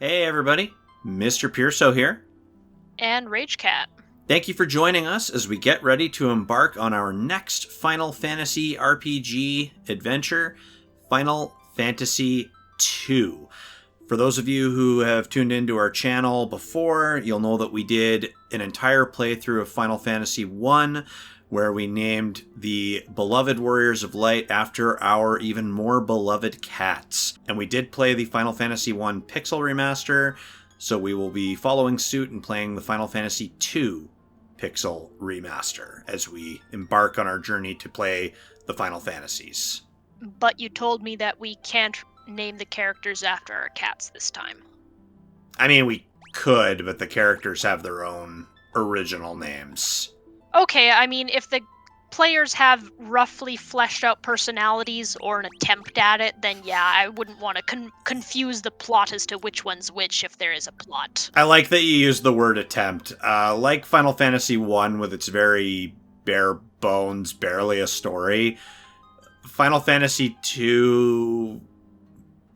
Hey everybody, Mrpierso here. And Ragecat. Thank you for joining us as we get ready to embark on our next Final Fantasy RPG adventure, Final Fantasy II. For those of you who have tuned into our channel before, you'll know that we did an entire playthrough of Final Fantasy I, where we named the beloved Warriors of Light after our even more beloved cats. And we did play the Final Fantasy I Pixel Remaster, so we will be following suit and playing the Final Fantasy II Pixel Remaster as we embark on our journey to play the Final Fantasies. But you told me that we can't name the characters after our cats this time. I mean, we could, but the characters have their own original names. Okay, I mean, if the players have roughly fleshed out personalities or an attempt at it, then yeah, I wouldn't want to confuse the plot as to which one's which if there is a plot. I like that you use the word attempt. Like Final Fantasy I with its very bare bones, barely a story, Final Fantasy II,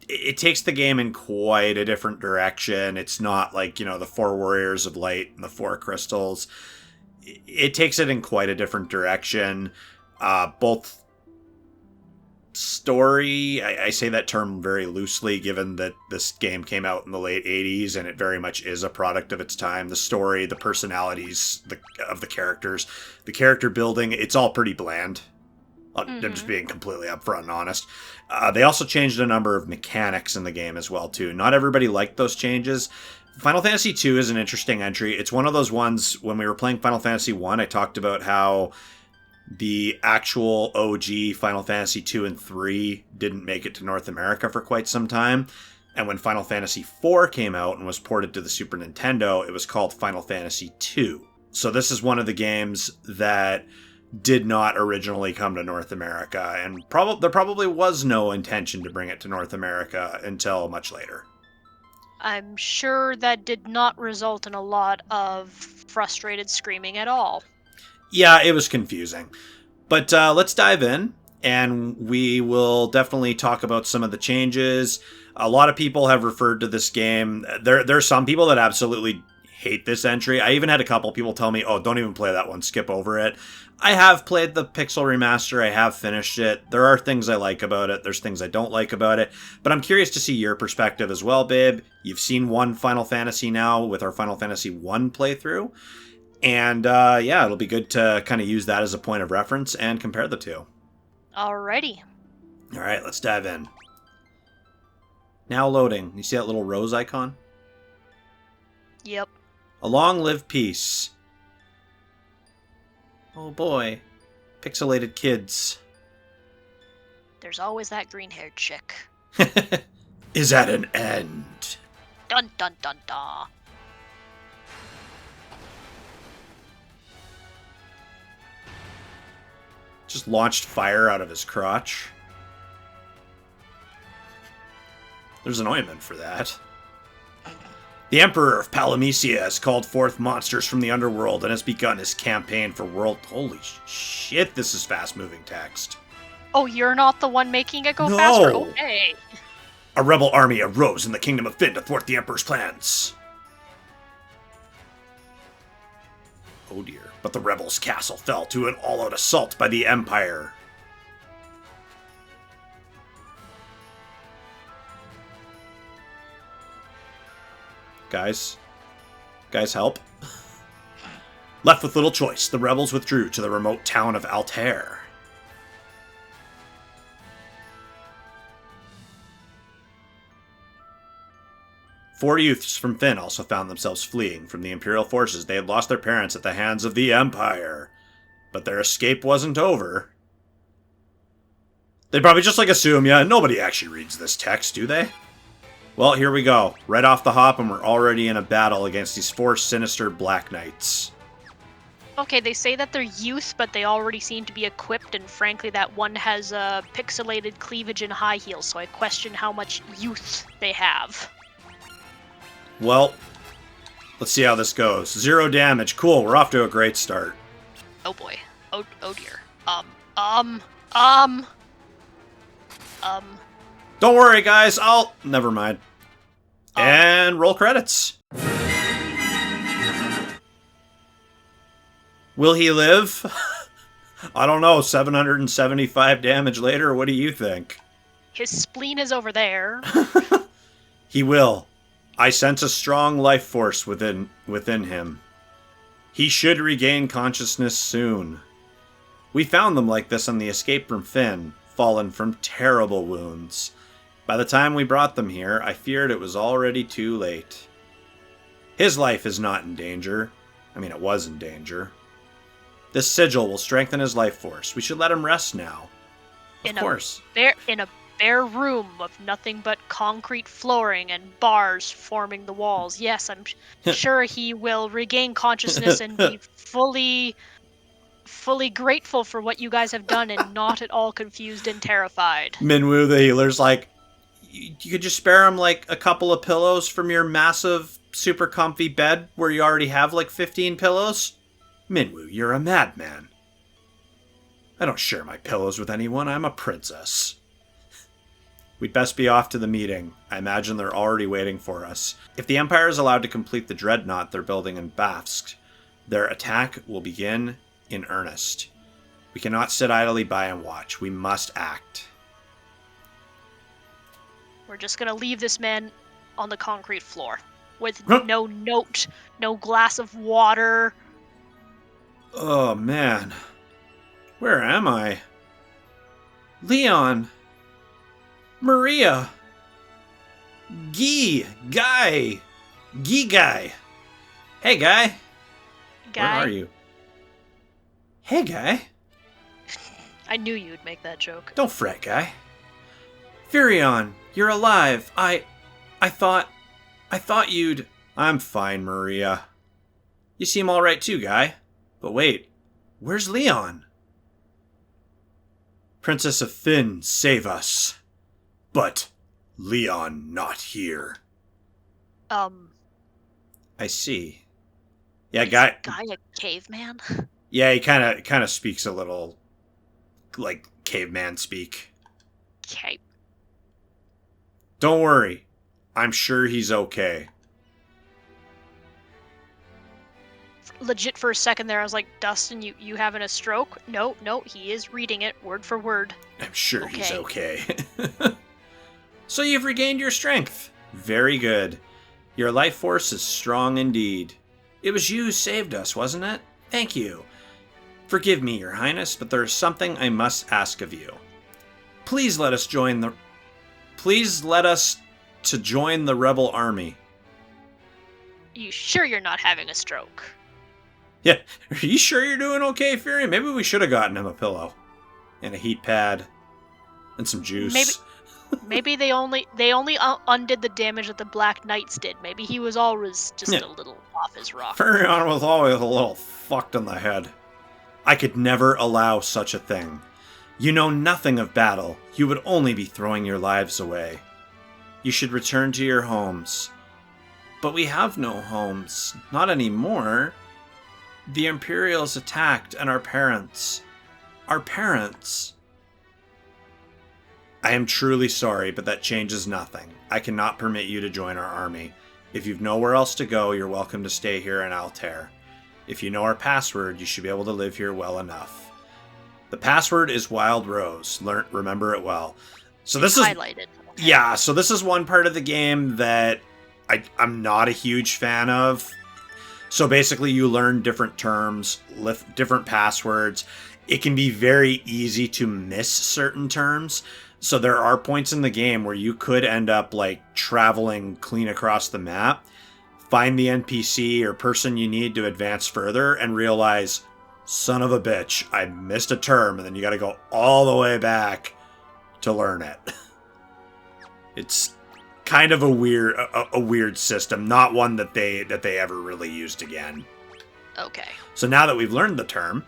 it takes the game in quite a different direction. It's not like, the four Warriors of Light and the four crystals. It takes it in quite a different direction. Both story, I say that term very loosely given that this game came out in the late 80s and it very much is a product of its time. The story, the personalities of the characters, the character building, it's all pretty bland. I'm just being completely upfront and honest. They also changed a number of mechanics in the game as well, too. Not everybody liked those changes. Final Fantasy II is an interesting entry. It's one of those ones, when we were playing Final Fantasy I talked about how the actual OG Final Fantasy II and III didn't make it to North America for quite some time. And when Final Fantasy IV came out and was ported to the Super Nintendo, it was called Final Fantasy II. So this is one of the games that did not originally come to North America, and there probably was no intention to bring it to North America until much later. I'm sure that did not result in a lot of frustrated screaming at all. Yeah, it was confusing. But let's dive in, and we will definitely talk about some of the changes. A lot of people have referred to this game. There are some people that absolutely hate this entry. I even had a couple people tell me, oh, don't even play that one, skip over it. I have played the Pixel Remaster. I have finished it. There are things I like about it. There's things I don't like about it. But I'm curious to see your perspective as well, babe. You've seen one Final Fantasy now with our Final Fantasy 1 playthrough. And yeah, it'll be good to kind of use that as a point of reference and compare the two. Alrighty. All right, let's dive in. Now loading. You see that little rose icon? Yep. A long live peace. Oh boy. Pixelated kids. There's always that green-haired chick. Is at an end. Dun dun dun dun. Just launched fire out of his crotch. There's an ointment for that. The Emperor of Palamecia has called forth monsters from the underworld and has begun his campaign for world... Holy shit, this is fast-moving text. Oh, you're not the one making it go No. faster? Okay. A rebel army arose in the Kingdom of Fynn to thwart the Emperor's plans. Oh dear. But the rebels' castle fell to an all-out assault by the Empire. Guys, help. Left with little choice, the rebels withdrew to the remote town of Altair. Four youths from Fynn also found themselves fleeing from the Imperial forces. They had lost their parents at the hands of the Empire. But their escape wasn't over. They'd probably just assume, yeah, nobody actually reads this text, do they? Well, here we go. Right off the hop, and we're already in a battle against these four sinister Black Knights. Okay, they say that they're youth, but they already seem to be equipped, and frankly, that one has pixelated cleavage and high heels, so I question how much youth they have. Well, let's see how this goes. 0 damage. Cool, we're off to a great start. Oh boy. Oh dear. Don't worry, guys. Never mind. And roll credits. Will he live? I don't know, 775 damage later, what do you think? His spleen is over there. He will. I sense a strong life force within him. He should regain consciousness soon. We found them like this on the escape from Finn, fallen from terrible wounds. By the time we brought them here, I feared it was already too late. His life is not in danger. I mean, it was in danger. This sigil will strengthen his life force. We should let him rest now. Of course. In a bare room of nothing but concrete flooring and bars forming the walls. Yes, I'm sure he will regain consciousness and be fully grateful for what you guys have done and not at all confused and terrified. Minwoo the healer's like, you could just spare him like a couple of pillows from your massive, super comfy bed where you already have like 15 pillows? Minwoo, you're a madman. I don't share my pillows with anyone. I'm a princess. We'd best be off to the meeting. I imagine they're already waiting for us. If the Empire is allowed to complete the dreadnought they're building in Bafsk, their attack will begin in earnest. We cannot sit idly by and watch. We must act. We're just gonna leave this man on the concrete floor with no note, no glass of water. Oh, man. Where am I? Leon. Maria. Guy. Hey, Guy. Where are you? Hey, Guy. I knew you'd make that joke. Don't fret, Guy. Furion, you're alive. I thought you'd... I'm fine, Maria. You seem all right too, Guy. But wait, where's Leon? Princess of Finn, save us. But Leon not here. I see. Yeah, Guy a caveman? Yeah, he kind of speaks a little like caveman speak. Okay. Don't worry. I'm sure he's okay. Legit for a second there, I was like, Dustin, you having a stroke? No, he is reading it word for word. I'm sure he's okay. So you've regained your strength. Very good. Your life force is strong indeed. It was you who saved us, wasn't it? Thank you. Forgive me, Your Highness, but there is something I must ask of you. Please let us join the rebel army. You sure you're not having a stroke? Yeah, are you sure you're doing okay, Fury? Maybe we should have gotten him a pillow. And a heat pad. And some juice. Maybe they only undid the damage that the Black Knights did. Maybe he was always just a little off his rocker. Furion was always a little fucked in the head. I could never allow such a thing. You know nothing of battle. You would only be throwing your lives away. You should return to your homes. But we have no homes. Not anymore. The Imperials attacked, and our parents. Our parents. I am truly sorry, but that changes nothing. I cannot permit you to join our army. If you've nowhere else to go, you're welcome to stay here in Altair. If you know our password, you should be able to live here well enough. The password is Wild Rose. Remember it well. So this is highlighted. Yeah, so this is one part of the game that I'm not a huge fan of. So basically you learn different terms, different passwords. It can be very easy to miss certain terms. So there are points in the game where you could end up like traveling clean across the map, find the NPC or person you need to advance further, and realize, son of a bitch, I missed a term, and then you gotta go all the way back to learn it. It's kind of a weird system, not one that they ever really used again. Okay. So now that we've learned the term,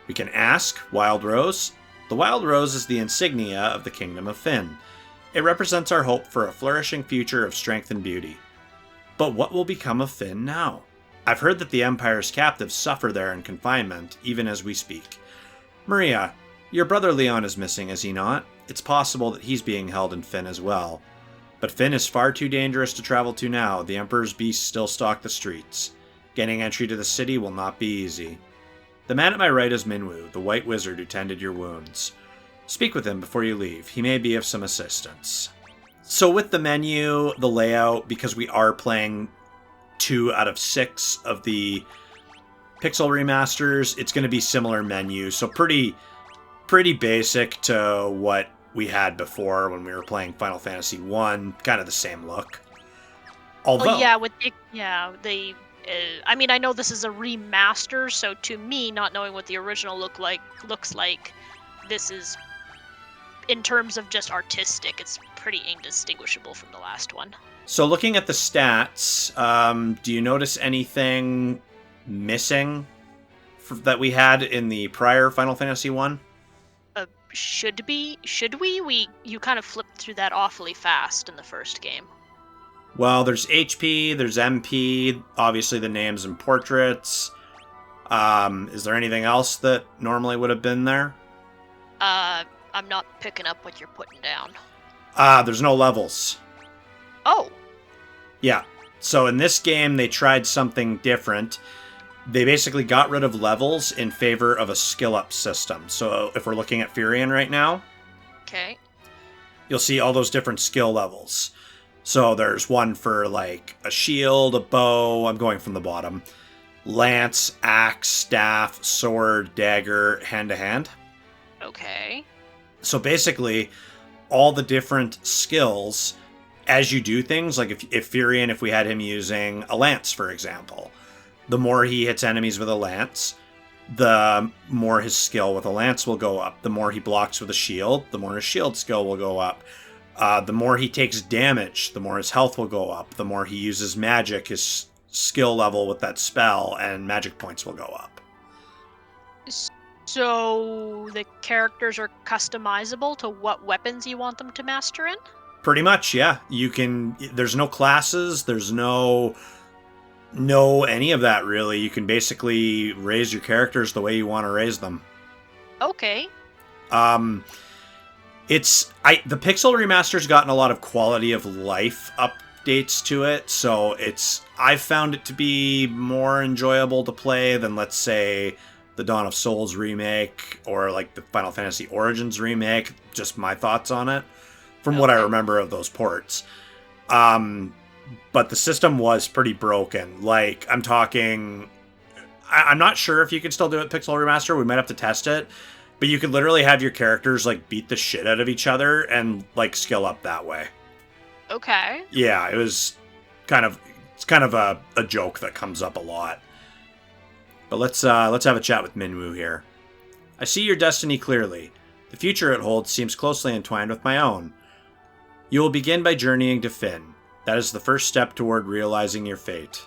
we can ask Wild Rose. The Wild Rose is the insignia of the Kingdom of Finn. It represents our hope for a flourishing future of strength and beauty. But what will become of Finn now? I've heard that the Empire's captives suffer there in confinement, even as we speak. Maria, your brother Leon is missing, is he not? It's possible that he's being held in Finn as well. But Finn is far too dangerous to travel to now. The Emperor's beasts still stalk the streets. Gaining entry to the city will not be easy. The man at my right is Minwu, the white wizard who tended your wounds. Speak with him before you leave. He may be of some assistance. So with the menu, the layout, because we are playing 2 out of 6 of the Pixel remasters, it's going to be similar menu. So pretty basic to what we had before when we were playing Final Fantasy 1, kind of the same look. Although, I mean, I know this is a remaster, so to me, not knowing what the original looks like, this is, in terms of just artistic, it's pretty indistinguishable from the last one. So looking at the stats, do you notice anything missing that we had in the prior Final Fantasy 1? Should we? You kind of flipped through that awfully fast in the first game. Well, there's HP, there's MP, obviously the names and portraits. Is there anything else that normally would have been there? I'm not picking up what you're putting down. There's no levels. Oh. Yeah. So in this game, they tried something different. They basically got rid of levels in favor of a skill-up system. So if we're looking at Furion right now, okay, you'll see all those different skill levels. So there's one for, like, a shield, a bow, I'm going from the bottom, lance, axe, staff, sword, dagger, hand-to-hand. Okay. So basically, all the different skills, as you do things, like if Furion, if we had him using a lance, for example, the more he hits enemies with a lance, the more his skill with a lance will go up. The more he blocks with a shield, the more his shield skill will go up. The more he takes damage, the more his health will go up. The more he uses magic, his skill level with that spell and magic points will go up. So the characters are customizable to what weapons you want them to master in? Pretty much, yeah. You can. There's no classes. There's no any of that, really. You can basically raise your characters the way you want to raise them. Okay. The Pixel Remaster's gotten a lot of quality of life updates to it, so I've found it to be more enjoyable to play than, let's say, the Dawn of Souls remake or like the Final Fantasy Origins remake. Just my thoughts on it from what I remember of those ports. But the system was pretty broken. Like, I'm talking... I'm not sure if you can still do it Pixel Remaster. We might have to test it. But you could literally have your characters, like, beat the shit out of each other and, like, skill up that way. Okay. Yeah, it's kind of a joke that comes up a lot. But let's have a chat with Minwu here. I see your destiny clearly. The future it holds seems closely entwined with my own. You will begin by journeying to Finn. That is the first step toward realizing your fate.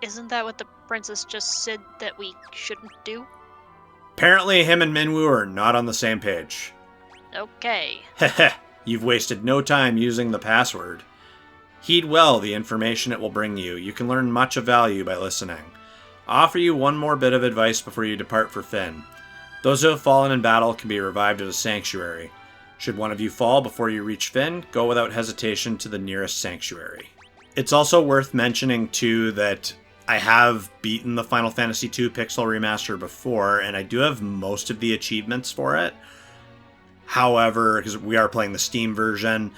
Isn't that what the princess just said that we shouldn't do? Apparently him and Minwu are not on the same page. Okay. Heh, you've wasted no time using the password. Heed well the information it will bring you. You can learn much of value by listening. I'll offer you one more bit of advice before you depart for Finn. Those who have fallen in battle can be revived at a sanctuary. Should one of you fall before you reach Finn, go without hesitation to the nearest sanctuary. It's also worth mentioning, too, that I have beaten the Final Fantasy II Pixel Remaster before, and I do have most of the achievements for it. However, because we are playing the Steam version,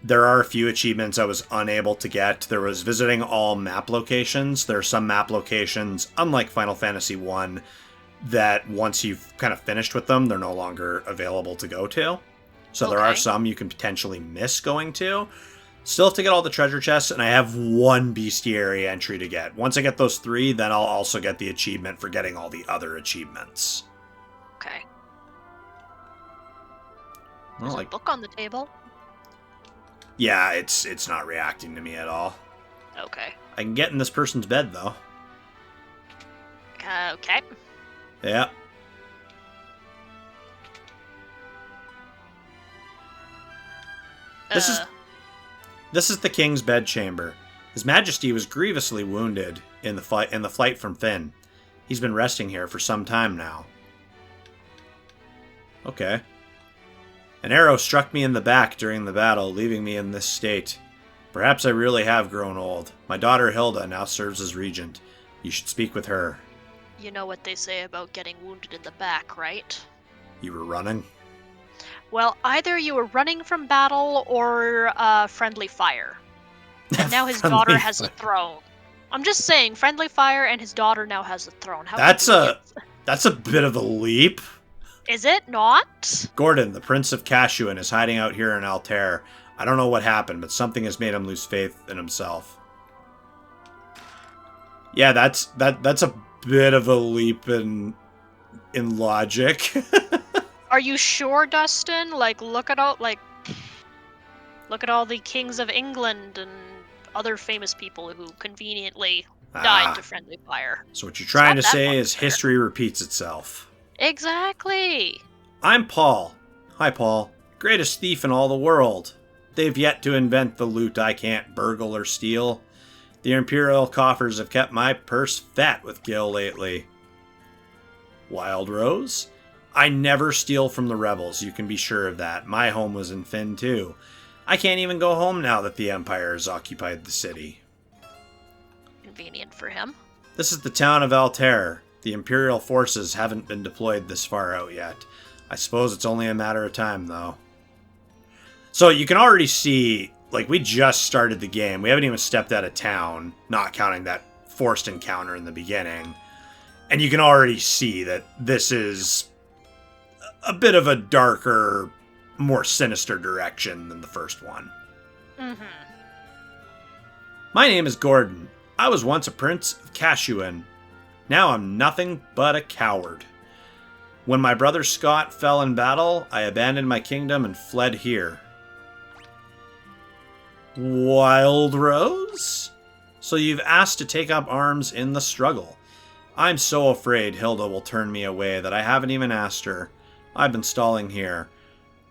there are a few achievements I was unable to get. There was visiting all map locations. There are some map locations, unlike Final Fantasy I, that once you've kind of finished with them, they're no longer available to go to. So there are some you can potentially miss going to. Still have to get all the treasure chests, and I have one bestiary entry to get. Once I get those 3, then I'll also get the achievement for getting all the other achievements. Okay. Well, There's a book on the table. Yeah, it's not reacting to me at all. Okay. I can get in this person's bed, though. Okay. Yeah. This is the king's bedchamber. His Majesty was grievously wounded in the flight from Finn. He's been resting here for some time now. Okay. An arrow struck me in the back during the battle, leaving me in this state. Perhaps I really have grown old. My daughter Hilda now serves as regent. You should speak with her. You know what they say about getting wounded in the back, right? You were running? Well, either you were running from battle or friendly fire. And now his daughter has a throne. I'm just saying, friendly fire and his daughter now has a throne. How That's a bit of a leap. Is it not? Gordon, the Prince of Cashuan, is hiding out here in Altair. I don't know what happened, but something has made him lose faith in himself. Yeah, that's a bit of a leap in logic. Are you sure, Dustin? Like, look at all the kings of England and other famous people who conveniently died to friendly fire. So what you're trying to say is history repeats itself. Exactly. I'm Paul. Hi, Paul. Greatest thief in all the world. They've yet to invent the loot I can't burgle or steal. The Imperial coffers have kept my purse fat with gil lately. Wild Rose? I never steal from the rebels, you can be sure of that. My home was in Fynn, too. I can't even go home now that the Empire has occupied the city. Convenient for him. This is the town of Altair. The Imperial forces haven't been deployed this far out yet. I suppose it's only a matter of time, though. So you can already see, like, we just started the game. We haven't even stepped out of town, not counting that forced encounter in the beginning. And you can already see that this is a bit of a darker, more sinister direction than the first one. Mm-hmm. My name is Gordon. I was once a prince of Cashuan. Now I'm nothing but a coward. When my brother Scott fell in battle, I abandoned my kingdom and fled here. Wild Rose? So you've asked to take up arms in the struggle. I'm so afraid Hilda will turn me away that I haven't even asked her. I've been stalling here.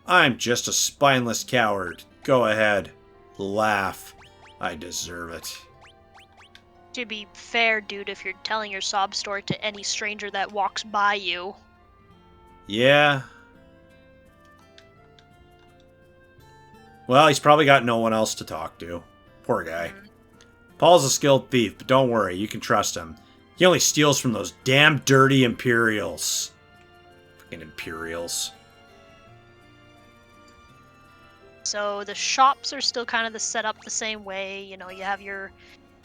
I'm just a spineless coward. Go ahead. Laugh. I deserve it. To be fair, dude, if you're telling your sob story to any stranger that walks by you. Yeah. Well, he's probably got no one else to talk to. Poor guy. Paul's a skilled thief, but don't worry, you can trust him. He only steals from those damn dirty Imperials. Fucking Imperials. So the shops are still kind of set up the same way. You know, you have your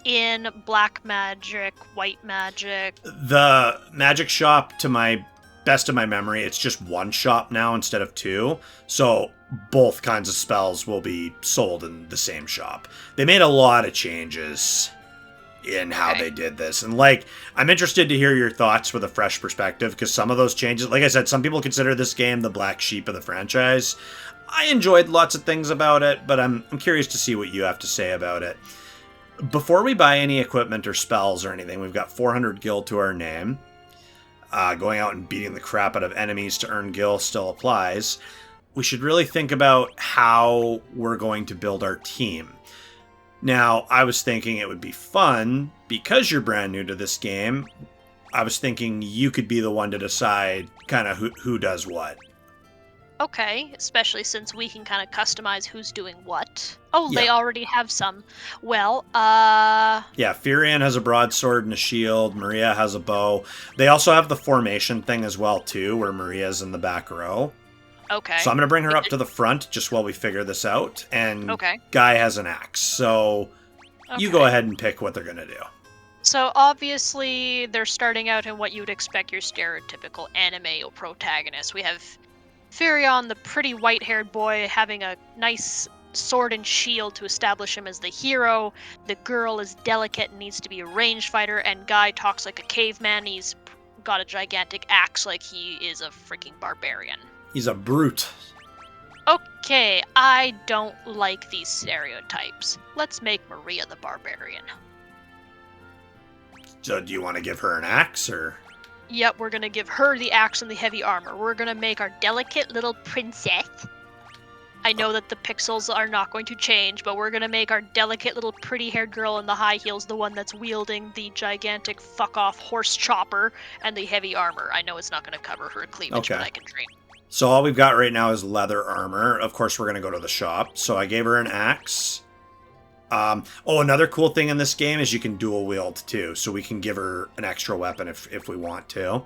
inn, black magic, white magic. The magic shop, to my best of my memory, it's just one shop now instead of two. So both kinds of spells will be sold in the same shop. They made a lot of changes in how they did this. And, like, I'm interested to hear your thoughts with a fresh perspective, because some of those changes, like I said, some people consider this game the black sheep of the franchise. I enjoyed lots of things about it, but I'm curious to see what you have to say about it. Before we buy any equipment or spells or anything, we've got 400 gil to our name. Going out and beating the crap out of enemies to earn gil still applies. We should really think about how we're going to build our team. Now, I was thinking it would be fun, because you're brand new to this game, I was thinking you could be the one to decide kind of who does what. Okay, especially since we can kind of customize who's doing what. Oh, Yeah. They already have some. Well, Yeah, Firian has a broadsword and a shield. Maria has a bow. They also have the formation thing as well, too, where Maria's in the back row. okay. So I'm going to bring her up to the front just while we figure this out. And Okay. Guy has an axe. So you go ahead and pick what they're going to do. So obviously, they're starting out in what you'd expect your stereotypical anime protagonist. We have Firion, the pretty white-haired boy, having a nice sword and shield to establish him as the hero. The girl is delicate and needs to be a ranged fighter, and Guy talks like a caveman. He's got a gigantic axe like he is a freaking barbarian. He's a brute. Okay, I don't like these stereotypes. Let's make Maria the barbarian. So do you want to give her an axe, or...? Yep, we're gonna give her the axe and the heavy armor. We're gonna make our delicate little princess. I know that the pixels are not going to change, but we're gonna make our delicate little pretty-haired girl in the high heels the one that's wielding the gigantic fuck-off horse chopper and the heavy armor. I know it's not gonna cover her cleavage, Okay. but I can dream. So all we've got right now is leather armor. Of course, we're going to go to the shop. So I gave her an axe. Another cool thing in this game is you can dual wield too. So we can give her an extra weapon if we want to.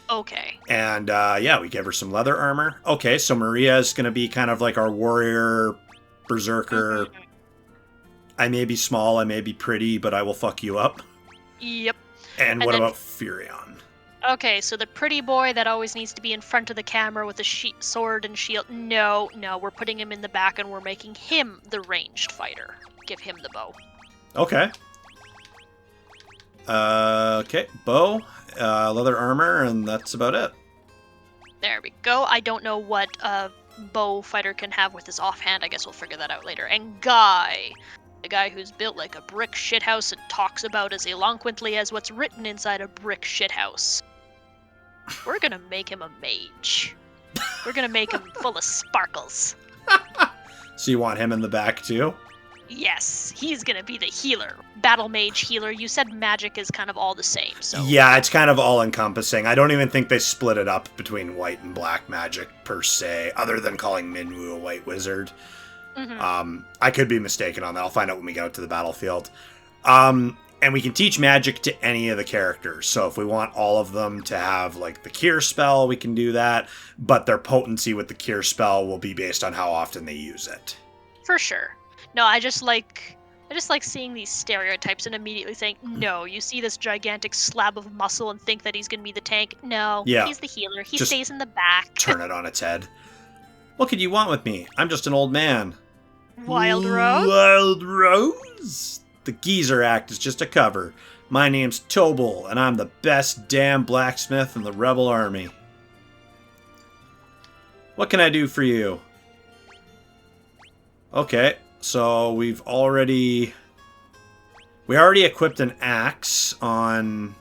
Okay. And yeah, we gave her some leather armor. Okay, so Maria is going to be kind of like our warrior, berserker. Mm-hmm. I may be small, I may be pretty, but I will fuck you up. Yep. And what about Furion? Okay, so the pretty boy that always needs to be in front of the camera with a sword and shield. No, we're putting him in the back and we're making him the ranged fighter. Give him the bow. Okay. Okay, bow, leather armor, and that's about it. There we go. I don't know what a bow fighter can have with his offhand. I guess we'll figure that out later. And Guy. The guy who's built like a brick shithouse and talks about as eloquently as what's written inside a brick shithouse. We're gonna make him a mage. We're gonna make him full of sparkles. So you want him in the back too? Yes, he's gonna be the healer. Battle mage healer. You said magic is kind of all the same, so... Yeah, it's kind of all-encompassing. I don't even think they split it up between white and black magic, per se, other than calling Minwu a white wizard. Mm-hmm. I could be mistaken on that. I'll find out when we get out to the battlefield. And we can teach magic to any of the characters. So if we want all of them to have, like, the cure spell, we can do that. But their potency with the cure spell will be based on how often they use it. For sure. No, I just like seeing these stereotypes and immediately saying, no, you see this gigantic slab of muscle and think that he's going to be the tank. No, yeah. He's the healer. He Just stays in the back. Turn it on its head. What could you want with me? I'm just an old man. Wild Rose? Wild Rose? The geezer act is just a cover. My name's Tobal, and I'm the best damn blacksmith in the rebel army. What can I do for you? Okay, so we already equipped an axe on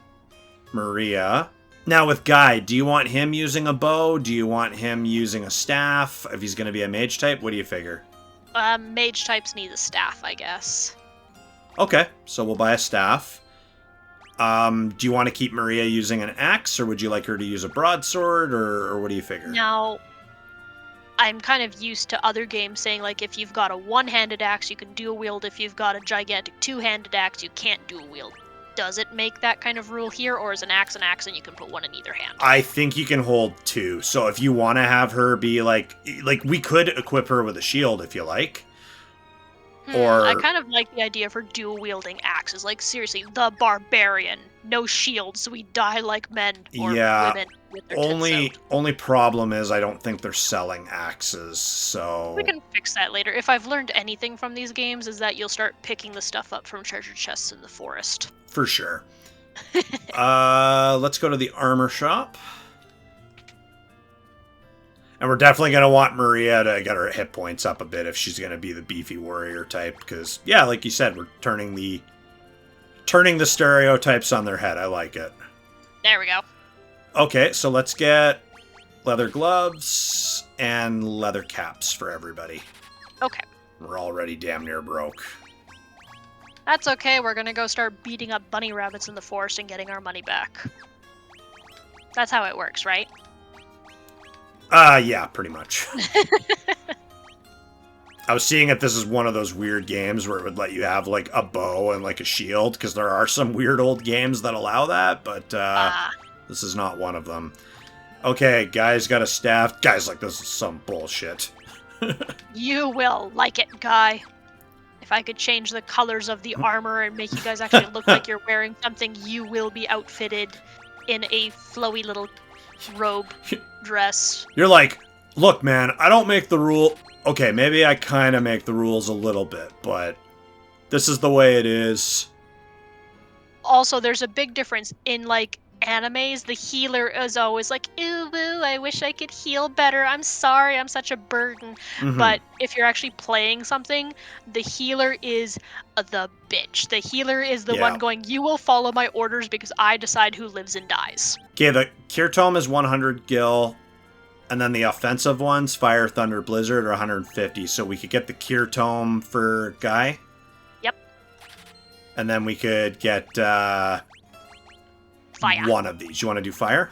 Maria. Now with Guy, do you want him using a bow? Do you want him using a staff? If he's going to be a mage type, what do you figure? Mage types need a staff, I guess. Okay, so we'll buy a staff. Do you want to keep Maria using an axe, or would you like her to use a broadsword, or what do you figure? Now, I'm kind of used to other games saying, like, if you've got a one-handed axe, you can dual wield. If you've got a gigantic two-handed axe, you can't dual wield. Does it make that kind of rule here, or is an axe and you can put one in either hand? I think you can hold two. So if you want to have her be like we could equip her with a shield if you like. Or I kind of like the idea of her dual wielding axes. Like, seriously, the barbarian, no shield, so we die like men or women with their tits out. Only problem is I don't think they're selling axes, so we can fix that later. If I've learned anything from these games, is that you'll start picking the stuff up from treasure chests in the forest. For sure. Let's go to the armor shop. And we're definitely going to want Maria to get her hit points up a bit if she's going to be the beefy warrior type. Because, yeah, like you said, we're turning the stereotypes on their head. I like it. There we go. Okay, so let's get leather gloves and leather caps for everybody. Okay. We're already damn near broke. That's okay. We're going to go start beating up bunny rabbits in the forest and getting our money back. That's how it works, right? Yeah, pretty much. I was seeing if this is one of those weird games where it would let you have, like, a bow and, like, a shield, because there are some weird old games that allow that, but, this is not one of them. Okay, Guy's got a staff. Guy's like, this is some bullshit. You will like it, Guy. If I could change the colors of the armor and make you guys actually look like you're wearing something, you will be outfitted in a flowy little robe dress. You're like, look, man, I don't make the rule. Okay, maybe I kind of make the rules a little bit, but this is the way it is. Also, there's a big difference in, like, animes. The healer is always like, ooh, woo, I wish I could heal better. I'm sorry, I'm such a burden. Mm-hmm. But if you're actually playing something, the healer is the bitch. The healer is the one going, you will follow my orders because I decide who lives and dies. Okay, the Cure Tome is 100 gil, and then the offensive ones, Fire, Thunder, Blizzard, are 150. So we could get the Cure Tome for Guy. Yep. And then we could get Fire. One of these. You want to do Fire?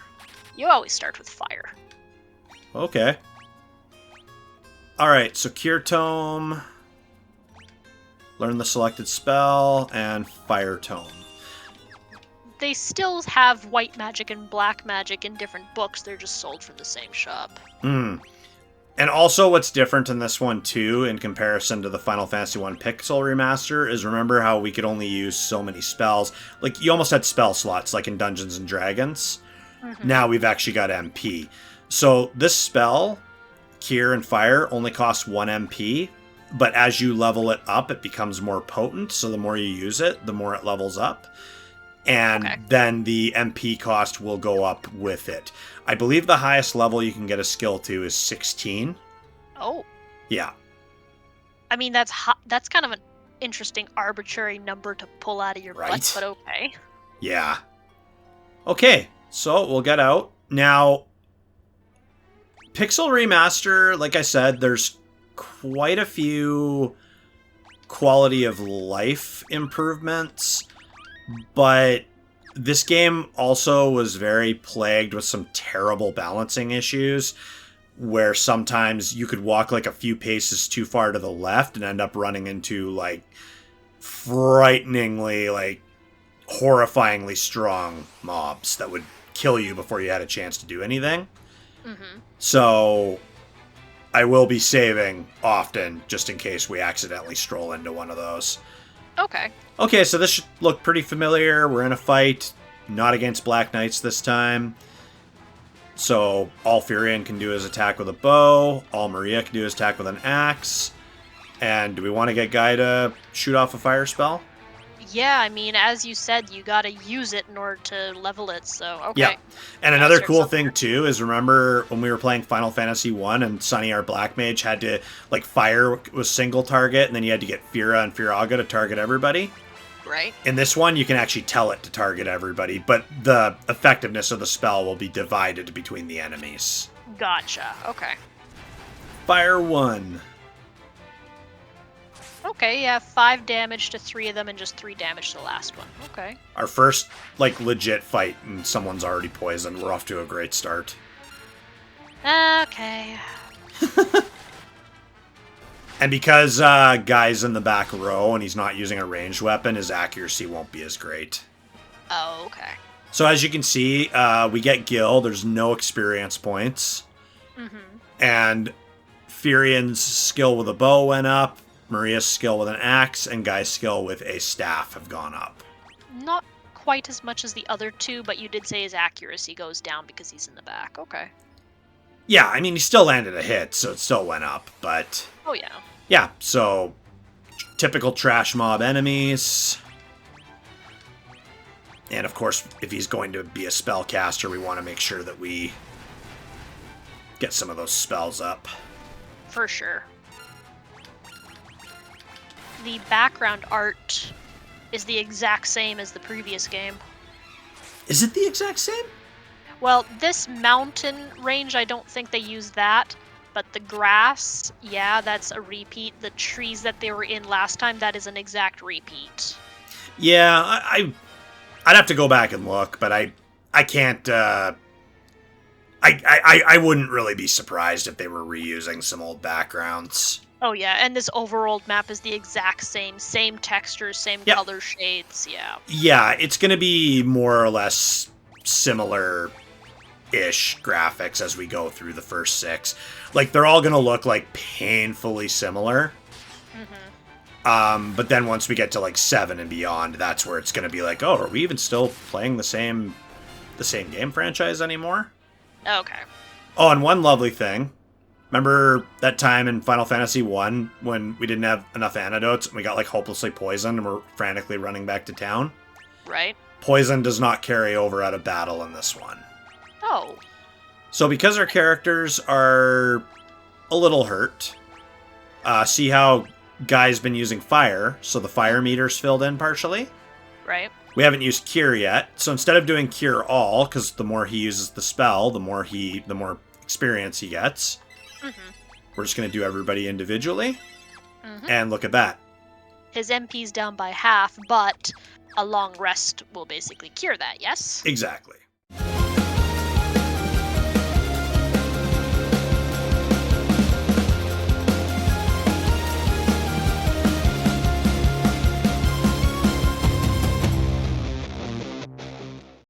You always start with fire. Okay. Alright, so Cure Tome. Learn the selected spell, and Fire Tome. They still have white magic and black magic in different books. They're just sold from the same shop. Hmm. And also what's different in this one, too, in comparison to the Final Fantasy 1 Pixel Remaster, is remember how we could only use so many spells? Like, you almost had spell slots, like in Dungeons & Dragons. Mm-hmm. Now we've actually got MP. So this spell, Cure and Fire, only costs 1 MP, but as you level it up, it becomes more potent, so the more you use it, the more it levels up. And then the MP cost will go up with it. I believe the highest level you can get a skill to is 16. Oh. Yeah. I mean, that's kind of an interesting arbitrary number to pull out of your butt, but okay. Yeah. Okay, so we'll get out. Now, Pixel Remaster, like I said, there's quite a few quality of life improvements, but this game also was very plagued with some terrible balancing issues, where sometimes you could walk like a few paces too far to the left and end up running into like frighteningly, like horrifyingly strong mobs that would kill you before you had a chance to do anything. Mm-hmm. So I will be saving often just in case we accidentally stroll into one of those. Okay. Okay, so this should look pretty familiar. We're in a fight, not against Black Knights this time. So all Furion can do his attack with a bow, all Maria can do his attack with an axe. And do we want to get Guy to shoot off a fire spell? Yeah, I mean, as you said, you gotta use it in order to level it, so okay. Yeah. And another cool thing, too, is remember when we were playing Final Fantasy 1 and Sunny, our Black Mage, had to, like, fire was single target, and then you had to get Fira and Firaga to target everybody? Right. In this one, you can actually tell it to target everybody, but the effectiveness of the spell will be divided between the enemies. Gotcha, okay. Fire 1. Okay, yeah, 5 damage to 3 of them and just 3 damage to the last one. Okay. Our first, like, legit fight, and someone's already poisoned. We're off to a great start. Okay. And because Guy's in the back row and he's not using a ranged weapon, his accuracy won't be as great. Oh, okay. So as you can see, we get Gil. There's no experience points. Mm-hmm. And Furion's skill with a bow went up. Maria's skill with an axe and Guy's skill with a staff have gone up. Not quite as much as the other two, but you did say his accuracy goes down because he's in the back. Okay. Yeah, I mean, he still landed a hit, so it still went up, but... Oh, yeah. Yeah, so typical trash mob enemies. And of course, if he's going to be a spellcaster, we want to make sure that we get some of those spells up. For sure. The background art is the exact same as the previous game. Is it the exact same? Well, this mountain range, I don't think they use that, but the grass, yeah, that's a repeat. The trees that they were in last time, that is an exact repeat. Yeah, I'd have to go back and look, but I can't, I wouldn't really be surprised if they were reusing some old backgrounds. Oh yeah, and this overworld map is the exact same textures, same color shades, yeah. Yeah, it's going to be more or less similar-ish graphics as we go through the first 6. Like, they're all going to look, like, painfully similar. Mm-hmm. But then once we get to, like, 7 and beyond, that's where it's going to be like, oh, are we even still playing the same game franchise anymore? Okay. Oh, and one lovely thing. Remember that time in Final Fantasy 1 when we didn't have enough antidotes and we got, like, hopelessly poisoned and we're frantically running back to town? Right. Poison does not carry over out of battle in this one. Oh. So because our characters are a little hurt, see how Guy's been using fire, so the fire meter's filled in partially? Right. We haven't used Cure yet, so instead of doing Cure All, because the more he uses the spell, the more experience he gets, we're just going to do everybody individually, and look at that. His MP's down by half, but a long rest will basically cure that, yes? Exactly.